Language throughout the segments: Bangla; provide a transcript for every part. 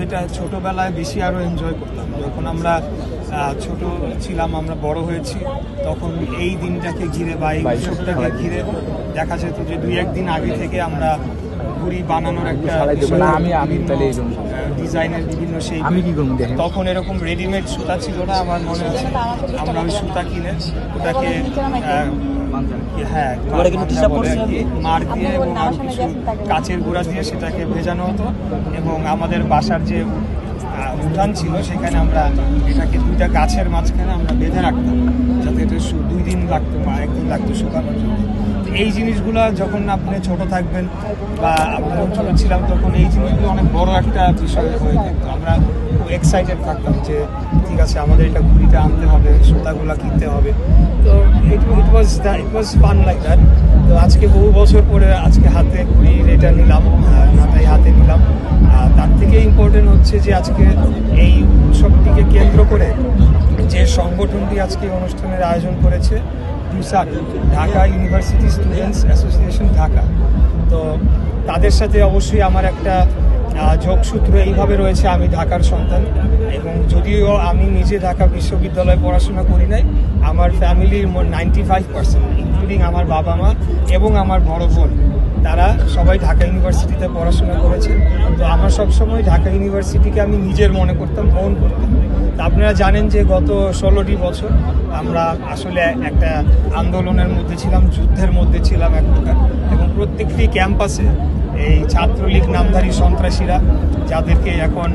এটা ছোটোবেলায় বেশি আরও এনজয় করতাম। যখন আমরা ছোট ছিলাম, আমরা বড় হয়েছি, তখন এই দিনটাকে ঘিরে বা এই উৎসবটাকে ঘিরে দেখা যেত যে 2-1 দিন আগে থেকে আমরা ঘুড়ি বানানোর একটা ডিজাইনের বিভিন্ন সেই তখন এরকম রেডিমেড সুতা ছিল না, আমার মনে আছে। আমরা ওই সুতা কিনে ওটাকে মার দিয়ে এবং আরো কিছু কাচের গুঁড়া দিয়ে সেটাকে ভেজানো হতো, এবং আমাদের বাসার যে উঠান ছিল সেখানে আমরা এটাকে 2টা গাছের মাঝখানে আমরা বেঁধে রাখতাম, যাতে এটা 2 দিন লাগতো বা 1 দিন লাগতো শুকানোর জন্য। এই জিনিসগুলো যখন আপনি ছোট থাকবেন বা আমরা ছোট ছিলাম, তখন এই জিনিসগুলো অনেক বড় একটা বিষয় হয়ে থাকতো। আমরা খুব এক্সাইটেড থাকতাম যে ঠিক আছে, আমাদের এটা ঘুড়িটা আনতে হবে, সুতাগুলা কিনতে হবে। তো ইট ওয়াজ ফান লাইক দ্যাট। তো আজকে বহু বছর পরে আজকে হাতে ঘুড়ির এটা নিলাম, নাটাই হাতে নিলাম। তার থেকে ইম্পর্টেন্ট হচ্ছে যে আজকে এই উৎসবটিকে কেন্দ্র করে যে সংগঠনটি আজকে অনুষ্ঠানের আয়োজন করেছে, DUSAC, Dhaka university students association Dhaka. তো তাদের সাথে অবশ্যই আমার একটা যোগসূত্র এইভাবে রয়েছে। আমি ঢাকার সন্তান, এবং যদিও আমি নিজে ঢাকা বিশ্ববিদ্যালয়ে পড়াশোনা করি নাই, আমার ফ্যামিলির 95% ইনক্লুডিং আমার বাবা মা এবং আমার বড় বোন, তারা সবাই ঢাকা ইউনিভার্সিটিতে পড়াশোনা করেছে। তো আমার সবসময় ঢাকা ইউনিভার্সিটিকে আমি নিজের মনে করতাম, ওন করতাম। তো আপনারা জানেন যে গত 16টি বছর আমরা আসলে একটা আন্দোলনের মধ্যে ছিলাম, যুদ্ধের মধ্যে ছিলাম এক প্রকার, এবং প্রত্যেকটি ক্যাম্পাসে এই ছাত্রলীগ নামধারী সন্ত্রাসীরা, যাদেরকে এখন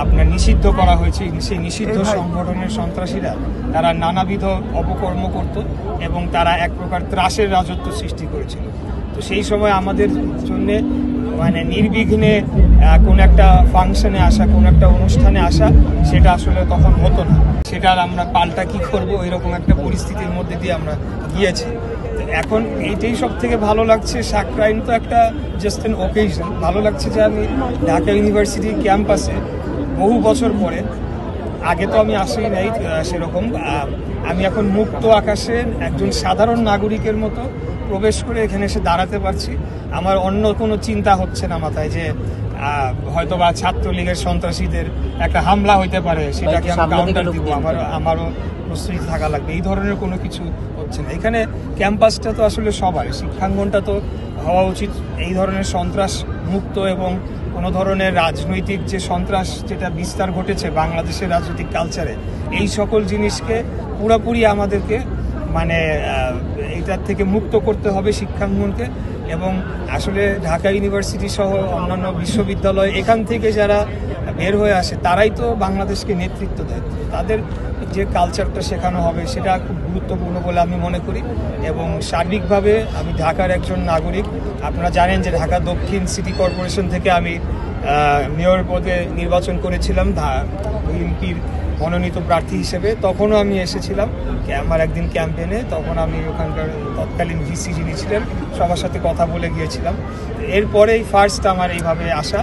আপনার নিষিদ্ধ করা হয়েছে, সেই নিষিদ্ধ সংগঠনের সন্ত্রাসীরা তারা নানাবিধ অপকর্ম করত এবং তারা এক প্রকার ত্রাসের রাজত্ব সৃষ্টি করেছিল। তো সেই সময় আমাদের জন্যে মানে নির্বিঘ্নে কোন একটা ফাংশনে আসা, কোন একটা অনুষ্ঠানে আসা, সেটা আসলে তখন হতো না। সেটার আমরা পাল্টা কি করবো, এরকম একটা পরিস্থিতির মধ্যে দিয়ে আমরা গিয়েছি। এখন এইটাই সব থেকে ভালো লাগছে। সাকরাইন তো একটা জাস্ট অ্যান ওকেশন। ভালো লাগছে যে আমি ঢাকা ইউনিভার্সিটির ক্যাম্পাসে বহু বছর পরে, আগে তো আমি আসি নাই সেরকম, আমি এখন মুক্ত আকাশে একজন সাধারণ নাগরিকের মতো প্রবেশ করে এখানে এসে দাঁড়াতে পারছি। আমার অন্য কোনো চিন্তা হচ্ছে না মাথায় যে হয়তো বা ছাত্রলীগের সন্ত্রাসীদের একটা হামলা হইতে পারে, সেটাকে আমি কাউন্টার দিব, আমারও প্রস্তুতি থাকা লাগবে, এই ধরনের কোনো কিছু হচ্ছে না। এখানে ক্যাম্পাসটা তো আসলে সবার, শিক্ষাঙ্গনটা তো হওয়া উচিত এই ধরনের সন্ত্রাস মুক্ত, এবং কোনো ধরনের রাজনৈতিক যে সন্ত্রাস যেটা বিস্তার ঘটেছে বাংলাদেশের রাজনৈতিক কালচারে, এই সকল জিনিসকে পুরোপুরি আমাদেরকে মানে এটার থেকে মুক্ত করতে হবে শিক্ষাঙ্গনকে। এবং আসলে ঢাকা ইউনিভার্সিটি সহ অন্যান্য বিশ্ববিদ্যালয়, এখান থেকে যারা বের হয়ে আসে তারাই তো বাংলাদেশকে নেতৃত্ব দেয়। তাদের যে কালচারটা শেখানো হবে সেটা খুব গুরুত্বপূর্ণ বলে আমি মনে করি। এবং সার্বিকভাবে আমি ঢাকার একজন নাগরিক। আপনারা জানেন যে ঢাকা দক্ষিণ সিটি কর্পোরেশন থেকে আমি মেয়র পদে নির্বাচন করেছিলাম বিএনপির মনোনীত প্রার্থী হিসেবে। তখনও আমি এসেছিলাম আমার একদিন ক্যাম্পেনে, তখন আমি ওখানকার তৎকালীন ভিসি যিনি ছিলেন সবার সাথে কথা বলে গিয়েছিলাম। এরপরেই ফার্স্ট আমার এইভাবে আসা।